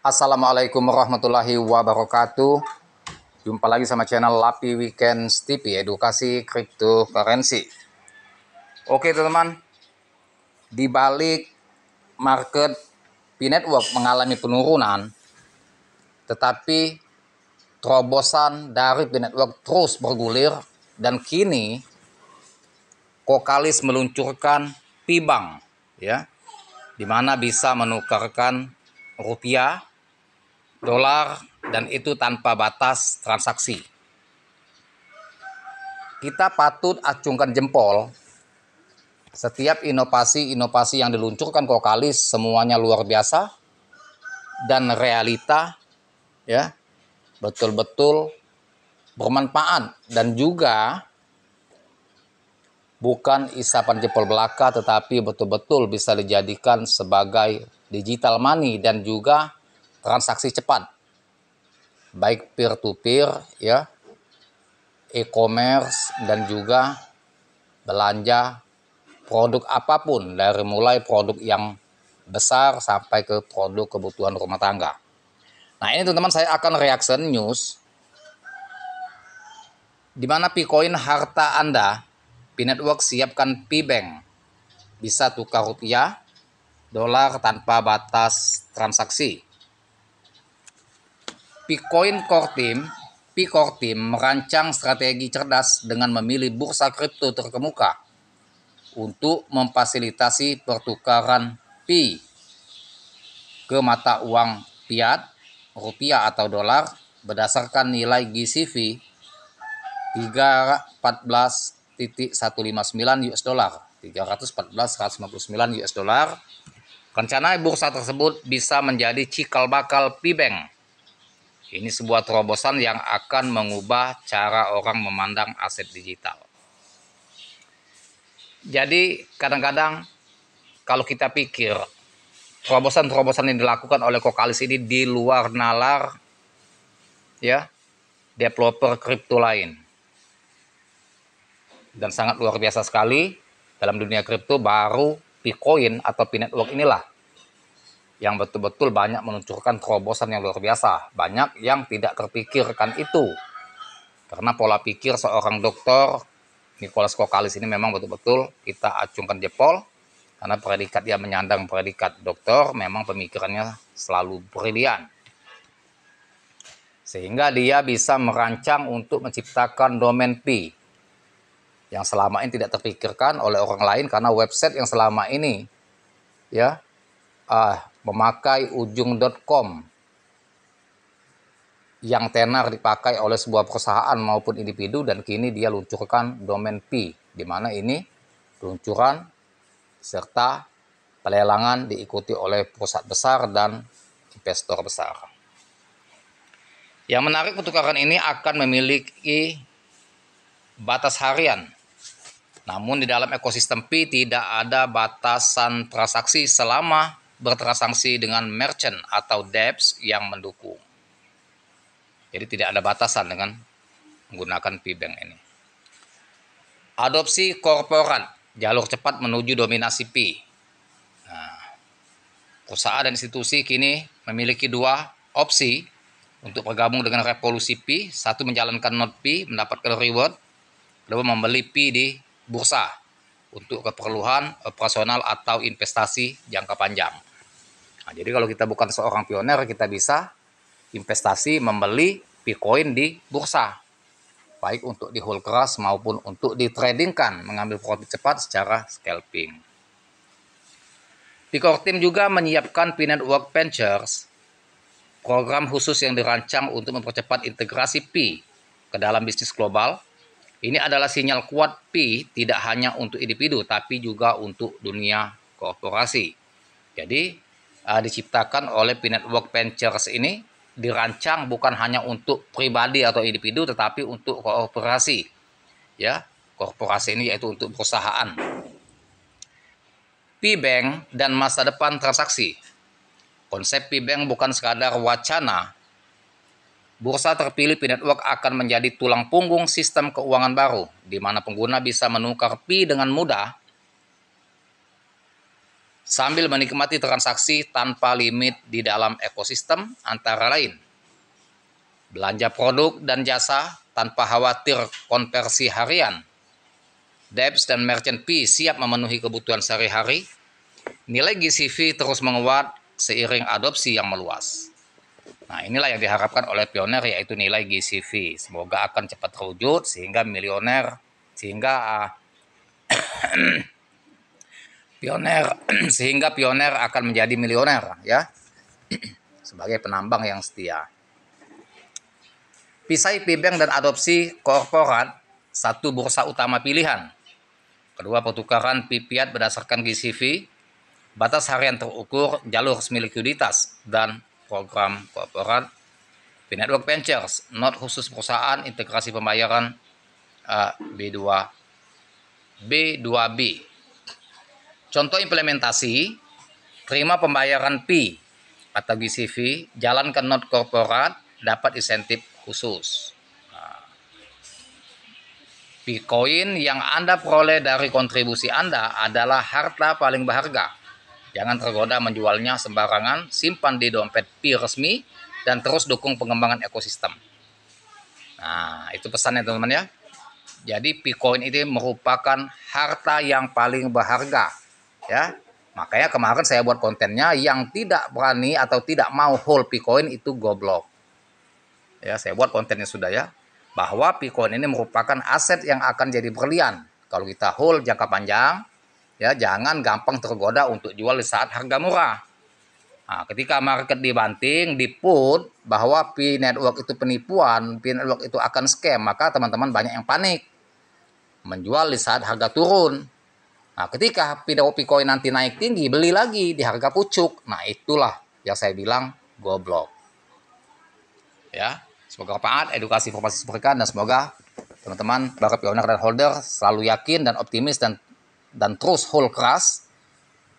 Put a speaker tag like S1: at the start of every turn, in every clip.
S1: Assalamualaikum warahmatullahi wabarakatuh. Jumpa lagi sama channel Lapi Weekends TV, edukasi cryptocurrency. Oke teman-teman, di balik market P-Network mengalami penurunan, tetapi terobosan dari P-Network terus bergulir dan kini Qoqalis meluncurkan P-Bank, ya, di mana bisa menukarkan rupiah, dolar, dan itu tanpa batas transaksi. Kita patut acungkan jempol. Setiap inovasi yang diluncurkan Qoqalis semuanya luar biasa dan realita, ya, betul-betul bermanfaat dan juga bukan isapan jempol belaka, tetapi betul-betul bisa dijadikan sebagai digital money dan juga transaksi cepat, baik peer to peer, ya, e-commerce, dan juga belanja produk apapun, dari mulai produk yang besar sampai ke produk kebutuhan rumah tangga. Nah ini teman-teman, saya akan reaction news di mana Picoin harta Anda, P-Network siapkan P-Bank, bisa tukar rupiah, dolar tanpa batas transaksi. Picoin Core Team merancang strategi cerdas dengan memilih bursa kripto terkemuka untuk memfasilitasi pertukaran Pi ke mata uang fiat, rupiah atau dolar berdasarkan nilai GCV 314.159 US dollar, 314.159 US dollar. Rencana bursa tersebut bisa menjadi cikal bakal P-Bank. Ini sebuah terobosan yang akan mengubah cara orang memandang aset digital. Jadi kadang-kadang kalau kita pikir terobosan-terobosan yang dilakukan oleh Qoqalis ini di luar nalar, ya, developer kripto lain, dan sangat luar biasa sekali dalam dunia kripto. Baru Picoin atau P-Network inilah yang betul-betul banyak meluncurkan terobosan yang luar biasa. Banyak yang tidak terpikirkan itu, karena pola pikir seorang dokter Nicholas Qoqalis ini memang betul-betul kita acungkan jempol, karena predikat dia menyandang predikat dokter, memang pemikirannya selalu brilian. Sehingga dia bisa merancang untuk menciptakan domain P yang selama ini tidak terpikirkan oleh orang lain, karena website yang selama ini, ya, memakai ujung.com yang tenar dipakai oleh sebuah perusahaan maupun individu, dan kini dia luncurkan domain P, di mana ini luncuran serta pelelangan diikuti oleh perusahaan besar dan investor besar. Yang menarik, pertukaran ini akan memiliki batas harian. Namun di dalam ekosistem P tidak ada batasan transaksi selama bertransaksi dengan merchant atau dApps yang mendukung. Jadi tidak ada batasan dengan menggunakan P-Bank ini. Adopsi korporat, jalur cepat menuju dominasi P. Nah, perusahaan dan institusi kini memiliki dua opsi untuk bergabung dengan revolusi P. Satu, menjalankan node P, mendapatkan reward. Kedua, membeli P di bursa untuk keperluan operasional atau investasi jangka panjang. Nah, jadi kalau kita bukan seorang pioner, kita bisa investasi membeli Picoin di bursa, baik untuk di hold keras maupun untuk ditradingkan, mengambil profit cepat secara scalping. Picore Team juga menyiapkan P-Network Ventures, program khusus yang dirancang untuk mempercepat integrasi P ke dalam bisnis global. Ini adalah sinyal kuat P tidak hanya untuk individu, tapi juga untuk dunia korporasi. Jadi diciptakan oleh P-Network Ventures ini dirancang bukan hanya untuk pribadi atau individu, tetapi untuk korporasi, ya. Korporasi ini yaitu untuk perusahaan. P-Bank dan masa depan transaksi. Konsep P-Bank bukan sekadar wacana. Bursa terpilih P-Network akan menjadi tulang punggung sistem keuangan baru, di mana pengguna bisa menukar P dengan mudah sambil menikmati transaksi tanpa limit di dalam ekosistem, antara lain belanja produk dan jasa tanpa khawatir konversi harian, debts dan merchant fee siap memenuhi kebutuhan sehari-hari, nilai GCV terus menguat seiring adopsi yang meluas. Nah, inilah yang diharapkan oleh Pioneer, yaitu nilai GCV. Semoga akan cepat terwujud sehingga Pioneer akan menjadi milioner ya sebagai penambang yang setia. PCI, P-Bank dan adopsi korporat satu bursa utama pilihan. Kedua, pertukaran P-Fiat berdasarkan GCV, batas harian terukur, jalur resmi likuiditas, dan program korporat. P-Network Ventures, not khusus perusahaan, integrasi pembayaran B2B. Contoh implementasi, terima pembayaran P atau GCV, jalankan not korporat, dapat insentif khusus. Bitcoin yang Anda peroleh dari kontribusi Anda adalah harta paling berharga. Jangan tergoda menjualnya sembarangan, simpan di dompet P resmi, dan terus dukung pengembangan ekosistem. Nah, itu pesannya teman-teman ya. Jadi Bitcoin ini merupakan harta yang paling berharga ya. Makanya kemarin saya buat kontennya, yang tidak berani atau tidak mau hold Bitcoin itu goblok. Ya, saya buat kontennya sudah ya, bahwa Bitcoin ini merupakan aset yang akan jadi berlian kalau kita hold jangka panjang ya. Jangan gampang tergoda untuk jual di saat harga murah. Nah, ketika market dibanting, diput bahwa P-Network itu penipuan, P-Network itu akan scam, maka teman-teman banyak yang panik menjual di saat harga turun. Nah, ketika Bitcoin nanti naik tinggi, beli lagi di harga pucuk. Nah, itulah yang saya bilang goblok. Ya, semoga bermanfaat, edukasi informasi seperti dan semoga teman-teman para pioner dan holder selalu yakin dan optimis dan terus hold keras,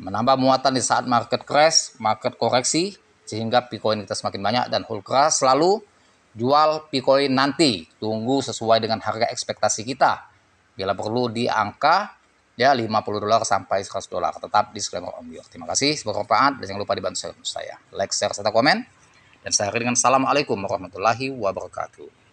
S1: menambah muatan di saat market crash, market koreksi, sehingga Bitcoin kita semakin banyak, dan hold keras selalu jual Bitcoin nanti, tunggu sesuai dengan harga ekspektasi kita. Bila perlu di angka ya $50 sampai $100. Tetap disclaimer on your. Terima kasih, semoga bermanfaat, dan jangan lupa dibantu saya. Like, share, serta komen. Dan saya akhiri dengan assalamualaikum warahmatullahi wabarakatuh.